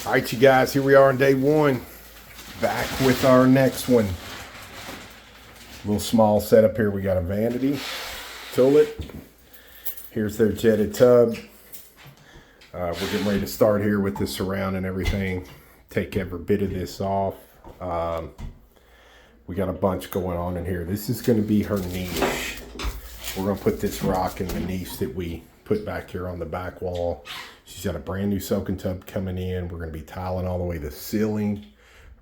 All right, you guys, here we are on day one. Back with our next one. Little small setup here. We got a vanity, tulip. Here's their jetted tub. We're getting ready to start here with the surround and everything. Take every bit of this off. We got a bunch going on in here. This is going to be her niche. We're going to put this rock in the niche that we put back here on the back wall. She's got a brand new soaking tub coming in. We're going to be tiling all the way to the ceiling.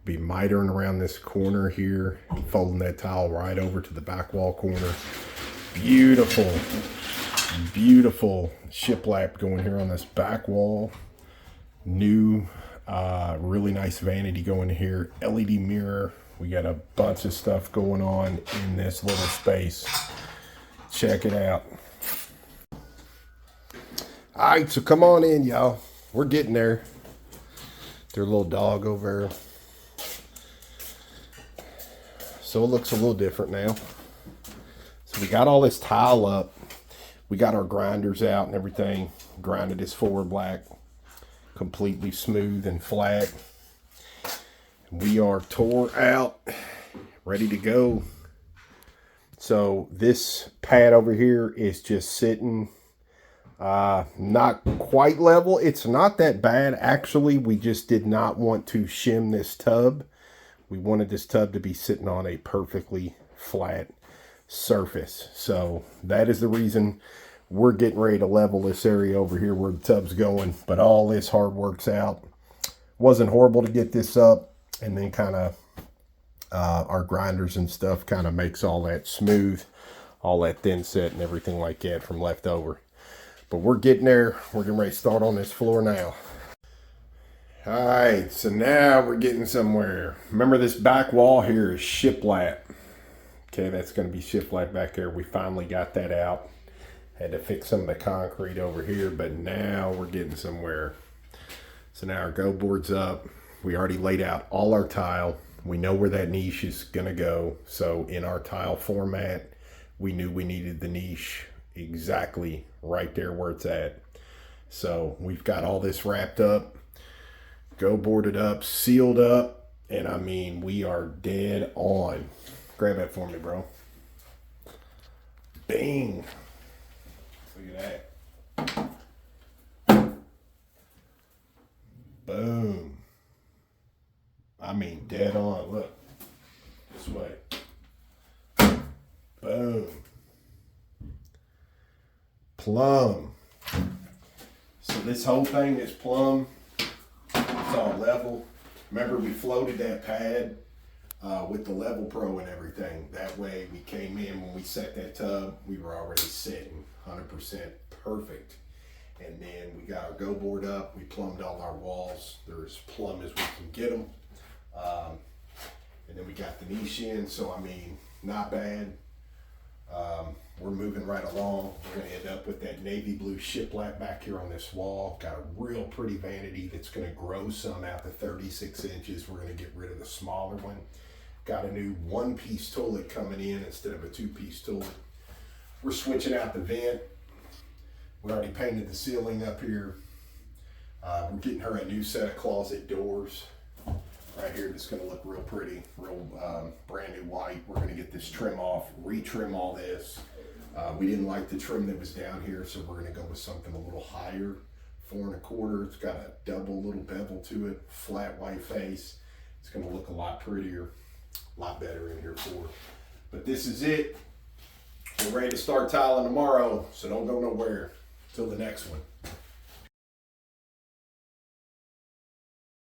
Be mitering around this corner here, folding that tile right over to the back wall corner. Beautiful, beautiful shiplap going here on this back wall. New, really nice vanity going here. LED mirror. We got a bunch of stuff going on in this little space. Check it out. All right, so come on in, y'all. We're getting there. Their little dog over there. So it looks a little different now. So we got all this tile up. We got our grinders out and everything. Grinded this forward black. Completely smooth and flat. We are tore out. Ready to go. So this pad over here is just sitting not quite level. It's not that bad. Actually, we just did not want to shim this tub. We wanted this tub to be sitting on a perfectly flat surface. So that is the reason we're getting ready to level this area over here where the tub's going. But all this hard works out. Wasn't horrible to get this up. And then kind of our grinders and stuff kind of makes all that smooth. All that thin set and everything like that from leftover. But we're getting there. We're getting ready to start on this floor now. All right, so now we're getting somewhere. Remember, this back wall here is shiplap. Okay, that's going to be shiplap back there. We finally got that out. Had to fix some of the concrete over here, but now we're getting somewhere. So now our go board's up. We already laid out all our tile. We know where that niche is going to go. So in our tile format, we knew we needed the niche exactly right there where it's at. So we've got all this wrapped up, go boarded up, sealed up, and I mean, we are dead on. Grab that for me, bro. Bing. Look at that. Boom. I mean, dead on. Look. This way. Boom. Plumb. So this whole thing is plumb. It's all level. Remember, we floated that pad with the Level Pro and everything. That way we came in, when we set that tub, we were already sitting 100% perfect. And then we got our go board up. We plumbed all our walls. They're as plumb as we can get them. And then we got the niche in. So, I mean, not bad. We're moving right along. We're going to end up with that navy blue shiplap back here on this wall. Got a real pretty vanity that's going to grow some out to 36 inches. We're going to get rid of the smaller one. Got a new one-piece toilet coming in instead of a two-piece toilet. We're switching out the vent. We already painted the ceiling up here. We're getting her a new set of closet doors. Right here, that's going to look real pretty, real brand new white. We're going to get this trim off, retrim all this. We didn't like the trim that was down here, so we're going to go with something a little higher, 4 1/4. It's got a double little bevel to it, flat white face. It's going to look a lot prettier, a lot better in here for it. But this is it. We're ready to start tiling tomorrow, so don't go nowhere till the next one.